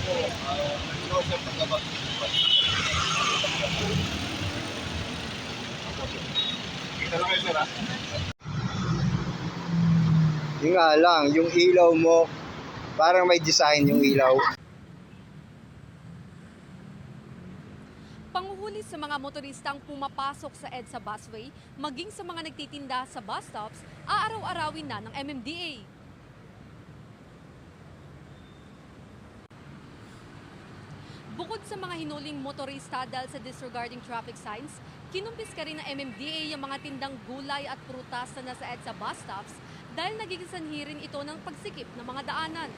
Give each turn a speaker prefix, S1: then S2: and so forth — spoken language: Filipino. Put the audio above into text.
S1: Nag-inosya pagkabag. Kita lang kayo, sir, ha?
S2: Yung nga lang, yung ilaw mo, parang may design yung ilaw.
S3: Panghuhuli sa mga motoristang pumapasok sa EDSA busway, maging sa mga nagtitinda sa bus stops, aaraw-arawin na ng MMDA. Bukod sa mga hinuling motorista dahil sa disregarding traffic signs, kinumpiska rin ng MMDA yung mga tindang gulay at prutas na nasa EDSA bus stops dahil nagiging sanhi rin ito ng pagsikip ng mga daanan.